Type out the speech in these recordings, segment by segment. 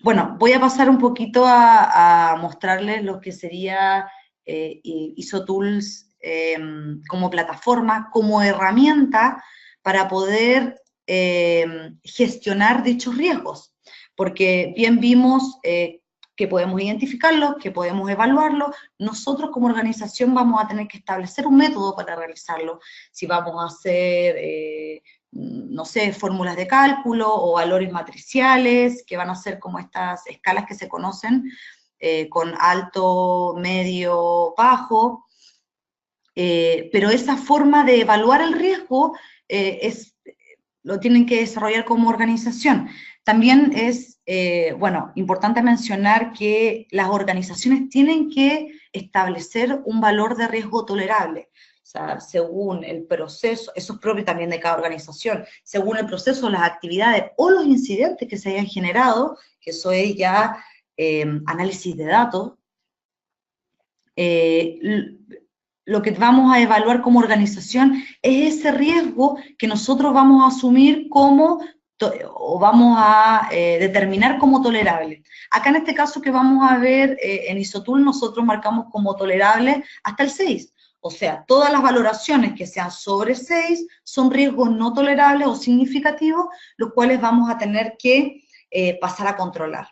Bueno, voy a pasar un poquito a mostrarles lo que sería ISO Tools como plataforma, como herramienta para poder gestionar dichos riesgos. Porque bien vimos que podemos identificarlos, que podemos evaluarlos. Nosotros como organización vamos a tener que establecer un método para realizarlo. Si vamos a hacer no sé, fórmulas de cálculo o valores matriciales, que van a ser como estas escalas que se conocen, con alto, medio, bajo, pero esa forma de evaluar el riesgo lo tienen que desarrollar como organización. También es, bueno, importante mencionar que las organizaciones tienen que establecer un valor de riesgo tolerable. O sea, según el proceso, eso es propio también de cada organización, según el proceso, las actividades o los incidentes que se hayan generado, que eso es ya análisis de datos, lo que vamos a evaluar como organización es ese riesgo que nosotros vamos a asumir como, o vamos a determinar como tolerable. Acá en este caso que vamos a ver en ISOTOOL nosotros marcamos como tolerable hasta el 6. O sea, todas las valoraciones que sean sobre 6 son riesgos no tolerables o significativos, los cuales vamos a tener que pasar a controlar.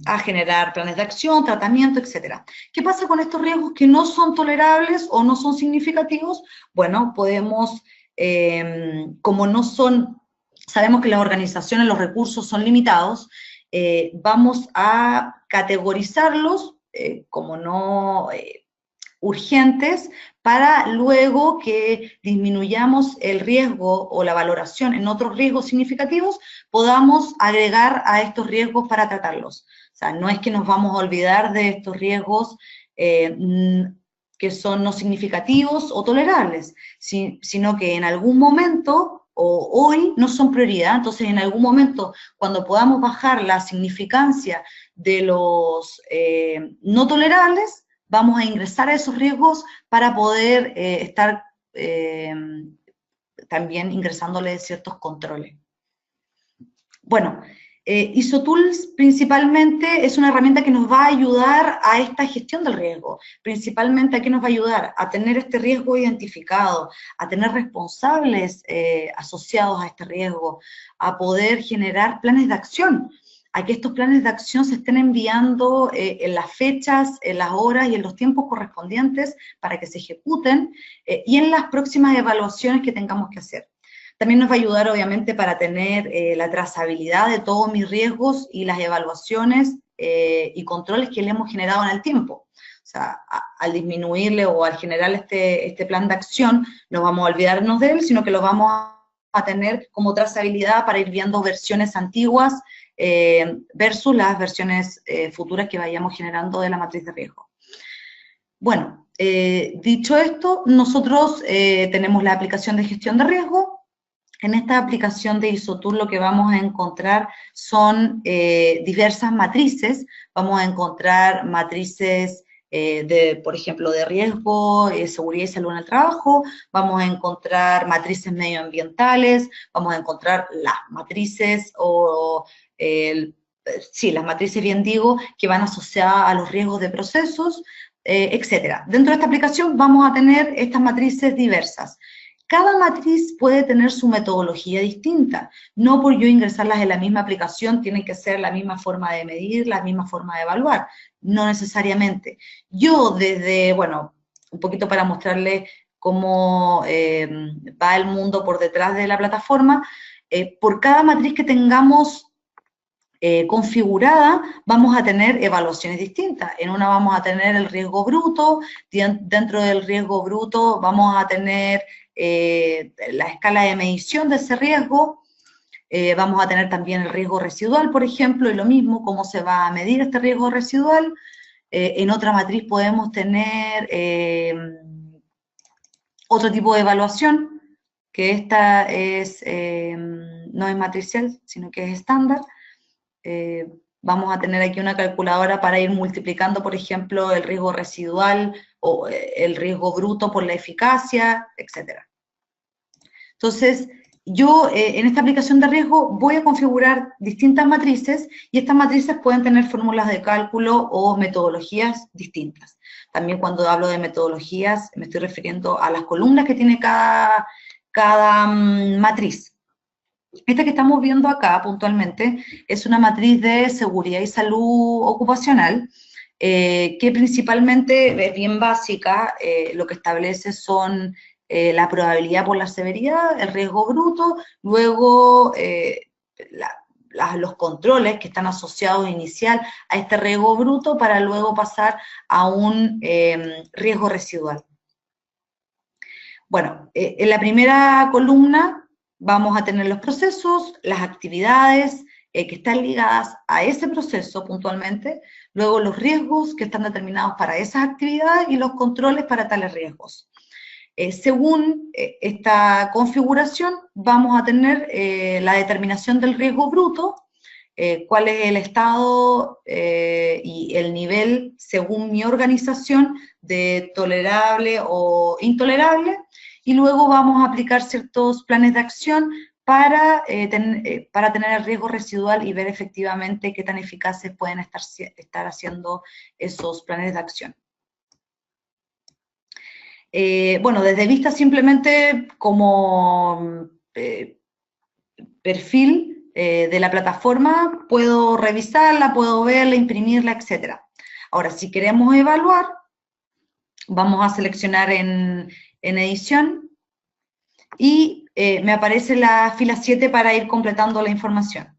A generar planes de acción, tratamiento, etc. ¿Qué pasa con estos riesgos que no son tolerables o no son significativos? Bueno, podemos, como no son, sabemos que las organizaciones, los recursos son limitados, vamos a categorizarlos como no urgentes, para luego que disminuyamos el riesgo o la valoración en otros riesgos significativos, podamos agregar a estos riesgos para tratarlos. O sea, no es que nos vamos a olvidar de estos riesgos que son no significativos o tolerables, sino que en algún momento o hoy no son prioridad, entonces en algún momento cuando podamos bajar la significancia de los no tolerables, vamos a ingresar a esos riesgos para poder estar también ingresándole ciertos controles. Bueno, ISOTools principalmente es una herramienta que nos va a ayudar a esta gestión del riesgo. Principalmente, ¿a qué nos va a ayudar? A tener este riesgo identificado, a tener responsables asociados a este riesgo, a poder generar planes de acción, a que estos planes de acción se estén enviando en las fechas, en las horas y en los tiempos correspondientes para que se ejecuten y en las próximas evaluaciones que tengamos que hacer. También nos va a ayudar, obviamente, para tener la trazabilidad de todos mis riesgos y las evaluaciones y controles que le hemos generado en el tiempo. O sea, al disminuirle o al generar este plan de acción, no vamos a olvidarnos de él, sino que lo vamos a tener como trazabilidad para ir viendo versiones antiguas versus las versiones futuras que vayamos generando de la matriz de riesgo. Bueno, dicho esto, nosotros tenemos la aplicación de gestión de riesgo. En esta aplicación de ISOTOOL lo que vamos a encontrar son diversas matrices. Vamos a encontrar matrices por ejemplo, de riesgo, seguridad y salud en el trabajo, vamos a encontrar matrices medioambientales, vamos a encontrar las matrices sí, las matrices, bien digo, que van asociadas a los riesgos de procesos, etcétera. Dentro de esta aplicación vamos a tener estas matrices diversas. Cada matriz puede tener su metodología distinta. No por yo ingresarlas en la misma aplicación tienen que ser la misma forma de medir, la misma forma de evaluar. No necesariamente. Yo desde, bueno, un poquito para mostrarles cómo va el mundo por detrás de la plataforma, por cada matriz que tengamos configurada, vamos a tener evaluaciones distintas. En una vamos a tener el riesgo bruto, dentro del riesgo bruto vamos a tener la escala de medición de ese riesgo, vamos a tener también el riesgo residual, por ejemplo, y lo mismo, cómo se va a medir este riesgo residual. En otra matriz podemos tener otro tipo de evaluación, que esta es, no es matricial, sino que es estándar. Vamos a tener aquí una calculadora para ir multiplicando, por ejemplo, el riesgo residual o el riesgo bruto por la eficacia, etc. Entonces, yo en esta aplicación de riesgo voy a configurar distintas matrices y estas matrices pueden tener fórmulas de cálculo o metodologías distintas. También cuando hablo de metodologías me estoy refiriendo a las columnas que tiene cada matriz. Esta que estamos viendo acá puntualmente es una matriz de seguridad y salud ocupacional, que principalmente es bien básica, lo que establece son la probabilidad por la severidad, el riesgo bruto, luego los controles que están asociados inicial a este riesgo bruto para luego pasar a un riesgo residual. Bueno, en la primera columna vamos a tener los procesos, las actividades que están ligadas a ese proceso puntualmente, luego los riesgos que están determinados para esas actividades y los controles para tales riesgos. Según esta configuración, vamos a tener la determinación del riesgo bruto, cuál es el estado y el nivel, según mi organización, de tolerable o intolerable, y luego vamos a aplicar ciertos planes de acción para tener el riesgo residual y ver efectivamente qué tan eficaces pueden estar haciendo esos planes de acción. Bueno, desde vista simplemente como perfil de la plataforma, puedo revisarla, puedo verla, imprimirla, etc. Ahora, si queremos evaluar, vamos a seleccionar en edición y me aparece la fila 7 para ir completando la información.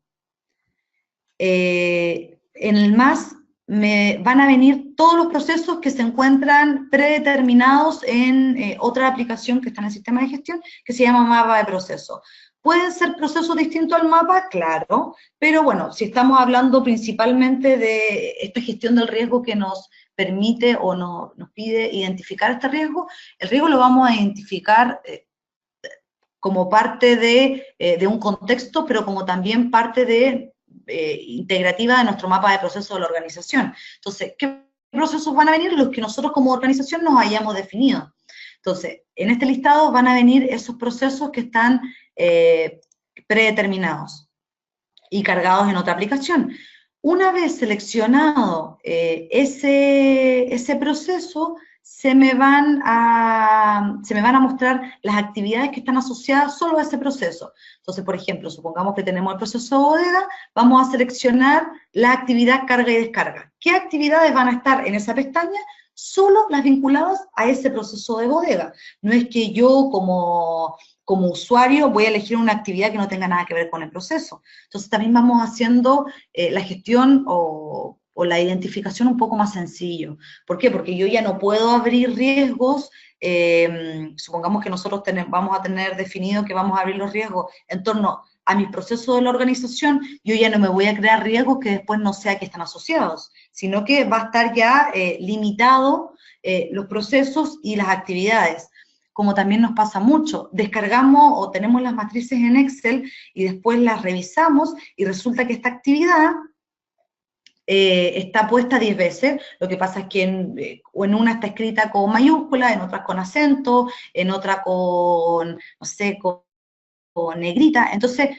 En el más me van a venir todos los procesos que se encuentran predeterminados en otra aplicación que está en el sistema de gestión, que se llama mapa de procesos. ¿Pueden ser procesos distintos al mapa? Claro, pero bueno, si estamos hablando principalmente de esta gestión del riesgo que nos permite o nos pide identificar este riesgo, el riesgo lo vamos a identificar como parte de un contexto, pero como también parte de integrativa de nuestro mapa de procesos de la organización. Entonces, ¿qué procesos van a venir? Los que nosotros como organización nos hayamos definido. Entonces, en este listado van a venir esos procesos que están predeterminados y cargados en otra aplicación. Una vez seleccionado ese proceso, se me van a mostrar las actividades que están asociadas solo a ese proceso. Entonces, por ejemplo, supongamos que tenemos el proceso de bodega, vamos a seleccionar la actividad carga y descarga. ¿Qué actividades van a estar en esa pestaña? Solo las vinculadas a ese proceso de bodega. No es que yo como usuario voy a elegir una actividad que no tenga nada que ver con el proceso. Entonces también vamos haciendo la gestión o la identificación un poco más sencillo. ¿Por qué? Porque yo ya no puedo abrir riesgos, supongamos que nosotros vamos a tener definido que vamos a abrir los riesgos en torno a mis procesos de la organización, yo ya no me voy a crear riesgos que después no sé a qué están asociados, sino que va a estar ya limitado los procesos y las actividades. Como también nos pasa mucho, descargamos o tenemos las matrices en Excel y después las revisamos y resulta que esta actividad está puesta 10 veces, lo que pasa es que en una está escrita con mayúscula, en otras con acento, en otra con, no sé, con negrita. Entonces,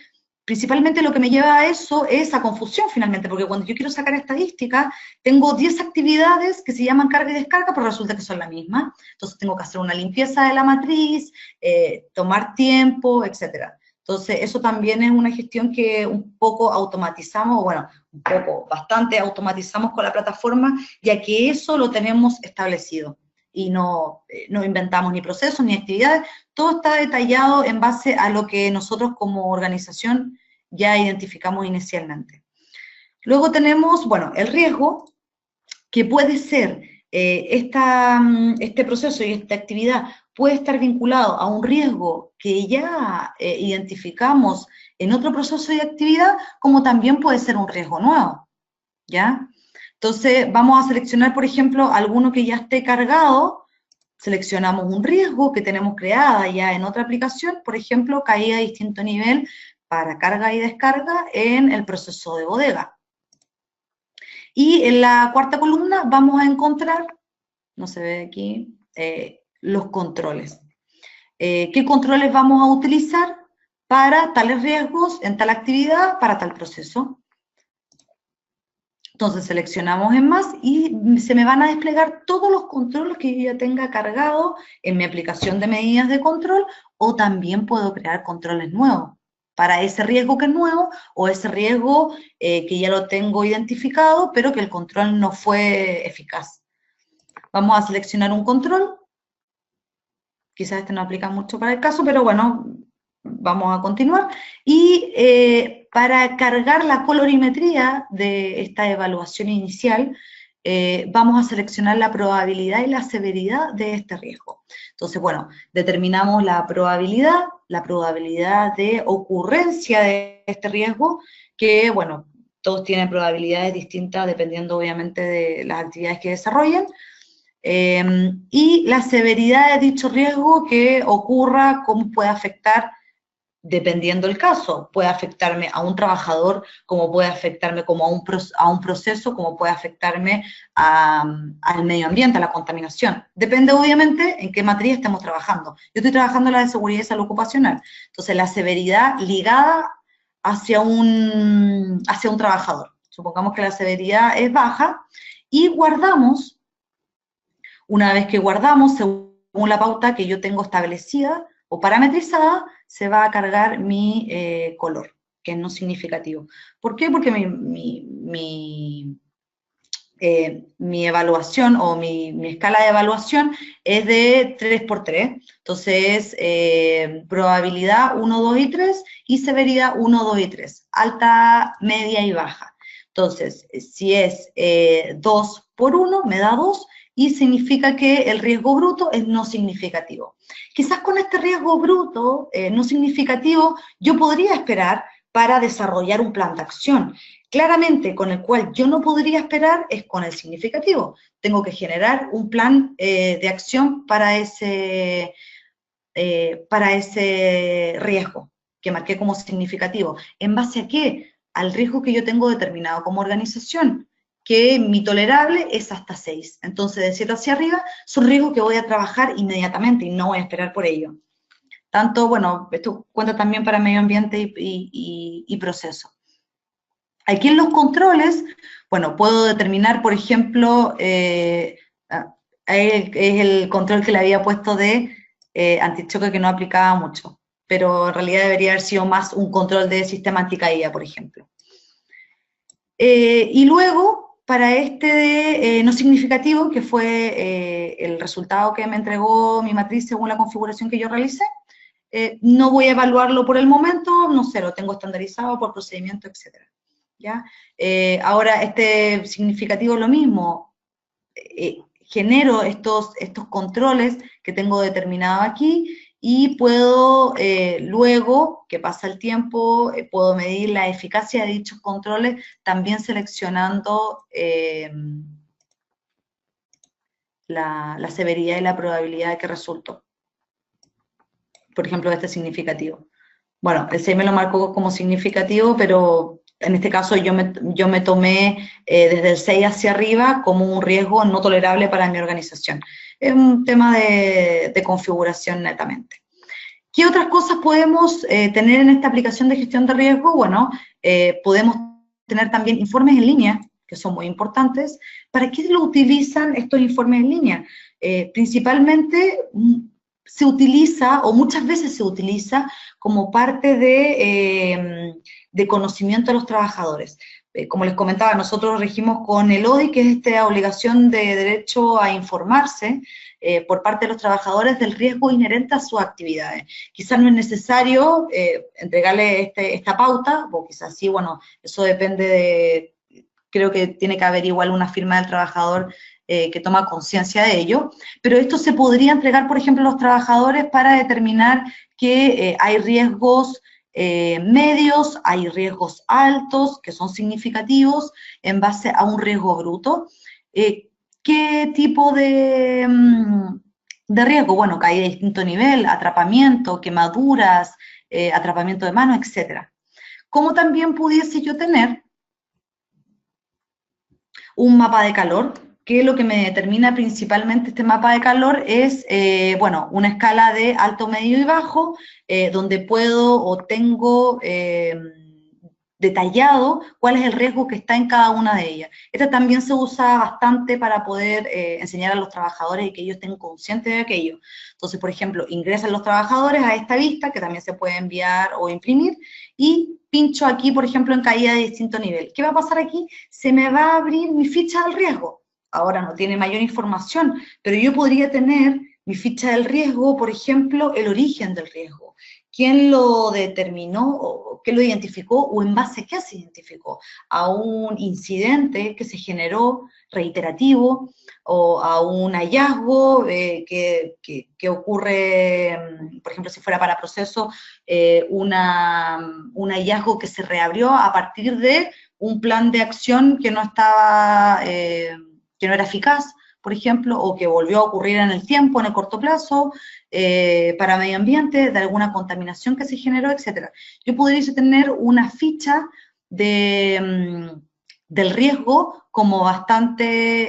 principalmente lo que me lleva a eso es a confusión finalmente, porque cuando yo quiero sacar estadística, tengo 10 actividades que se llaman carga y descarga, pero resulta que son la misma. Entonces tengo que hacer una limpieza de la matriz, tomar tiempo, etcétera. Entonces, eso también es una gestión que un poco automatizamos, bueno, un poco, bastante automatizamos con la plataforma, ya que eso lo tenemos establecido. Y no inventamos ni procesos ni actividades, todo está detallado en base a lo que nosotros como organización ya identificamos inicialmente. Luego tenemos, bueno, el riesgo, que puede ser, este proceso y esta actividad puede estar vinculado a un riesgo que ya identificamos en otro proceso de actividad, como también puede ser un riesgo nuevo, ¿ya? Entonces, vamos a seleccionar, por ejemplo, alguno que ya esté cargado, seleccionamos un riesgo que tenemos creada ya en otra aplicación, por ejemplo, caída a distinto nivel para carga y descarga en el proceso de bodega. Y en la cuarta columna vamos a encontrar, no se ve aquí, los controles. ¿Qué controles vamos a utilizar? para tales riesgos en tal actividad, para tal proceso. Entonces seleccionamos en más y se me van a desplegar todos los controles que yo ya tenga cargado en mi aplicación de medidas de control, o también puedo crear controles nuevos para ese riesgo que es nuevo, o ese riesgo que ya lo tengo identificado, pero que el control no fue eficaz. Vamos a seleccionar un control. Quizás este no aplica mucho para el caso, pero bueno, vamos a continuar. Y para cargar la colorimetría de esta evaluación inicial, vamos a seleccionar la probabilidad y la severidad de este riesgo. Entonces, bueno, determinamos la probabilidad de ocurrencia de este riesgo, que, bueno, todos tienen probabilidades distintas dependiendo, obviamente, de las actividades que desarrollen. Y la severidad de dicho riesgo que ocurra, cómo puede afectar, dependiendo del caso. Puede afectarme a un trabajador, como puede afectarme como a un proceso, como puede afectarme al medio ambiente, a la contaminación. Depende, obviamente, en qué materia estemos trabajando. Yo estoy trabajando en la de seguridad y salud ocupacional. Entonces, la severidad ligada hacia un trabajador. Supongamos que la severidad es baja y guardamos. Una vez que guardamos, según la pauta que yo tengo establecida o parametrizada, se va a cargar mi color, que es no significativo. ¿Por qué? Porque mi evaluación o mi escala de evaluación es de 3×3. Entonces, probabilidad 1, 2 y 3 y severidad 1, 2 y 3. Alta, media y baja. Entonces, si es 2×1, me da 2, y significa que el riesgo bruto es no significativo. Quizás con este riesgo bruto no significativo yo podría esperar para desarrollar un plan de acción. Claramente, con el cual yo no podría esperar es con el significativo. Tengo que generar un plan de acción para ese riesgo que marqué como significativo. ¿En base a qué? Al riesgo que yo tengo determinado como organización, que mi tolerable es hasta 6. Entonces, de 7 hacia arriba, son riesgos que voy a trabajar inmediatamente y no voy a esperar por ello. Tanto, bueno, esto cuenta también para medio ambiente y proceso. Aquí en los controles, bueno, puedo determinar, por ejemplo, es el control que le había puesto de antichoque, que no aplicaba mucho, pero en realidad debería haber sido más un control de sistema anticaída, por ejemplo. Y luego, para este de no significativo, que fue el resultado que me entregó mi matriz según la configuración que yo realicé, no voy a evaluarlo por el momento, no sé, lo tengo estandarizado por procedimiento, etc. ¿Ya? Ahora, este significativo lo mismo, genero estos controles que tengo determinado aquí y puedo, luego que pasa el tiempo, puedo medir la eficacia de dichos controles también seleccionando la severidad y la probabilidad de que resultó. Por ejemplo, este significativo. Bueno, el 6 me lo marcó como significativo, pero en este caso yo me tomé desde el 6 hacia arriba como un riesgo no tolerable para mi organización. Es un tema de configuración netamente. ¿Qué otras cosas podemos tener en esta aplicación de gestión de riesgo? Bueno, podemos tener también informes en línea, que son muy importantes. ¿Para qué lo utilizan estos informes en línea? Principalmente se utiliza, o muchas veces se utiliza, como parte de conocimiento a los trabajadores. Como les comentaba, nosotros regimos con el ODI, que es esta obligación de derecho a informarse por parte de los trabajadores del riesgo inherente a sus actividades. Quizás no es necesario entregarle esta pauta, o quizás sí, bueno, eso depende de, creo que tiene que haber igual una firma del trabajador que toma conciencia de ello, pero esto se podría entregar, por ejemplo, a los trabajadores para determinar que hay riesgos medios, hay riesgos altos, que son significativos, en base a un riesgo bruto. ¿Qué tipo de riesgo? Bueno, que hay de distinto nivel, atrapamiento, quemaduras, atrapamiento de mano, etc. ¿Cómo también pudiese yo tener un mapa de calor que lo que me determina principalmente este mapa de calor es, bueno, una escala de alto, medio y bajo, donde puedo o tengo detallado cuál es el riesgo que está en cada una de ellas. Esta también se usa bastante para poder enseñar a los trabajadores y que ellos estén conscientes de aquello. Entonces, por ejemplo, ingresan los trabajadores a esta vista, que también se puede enviar o imprimir, y pincho aquí, por ejemplo, en caída de distinto nivel. ¿Qué va a pasar aquí? Se me va a abrir mi ficha del riesgo. Ahora no tiene mayor información, pero yo podría tener mi ficha del riesgo, por ejemplo, el origen del riesgo. ¿Quién lo determinó o quién lo identificó o en base a qué se identificó? ¿A un incidente que se generó reiterativo o a un hallazgo que ocurre, por ejemplo, si fuera para proceso, un hallazgo que se reabrió a partir de un plan de acción que no estaba, que no era eficaz, por ejemplo, o que volvió a ocurrir en el tiempo, en el corto plazo, para medio ambiente, de alguna contaminación que se generó, etcétera. Yo podría tener una ficha del riesgo como bastante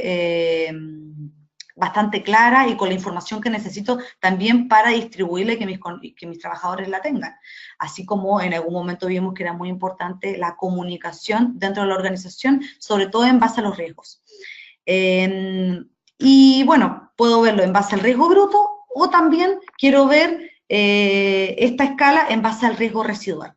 clara y con la información que necesito también para distribuirla y que mis trabajadores la tengan. Así como en algún momento vimos que era muy importante la comunicación dentro de la organización, sobre todo en base a los riesgos. Y bueno, puedo verlo en base al riesgo bruto o también quiero ver esta escala en base al riesgo residual.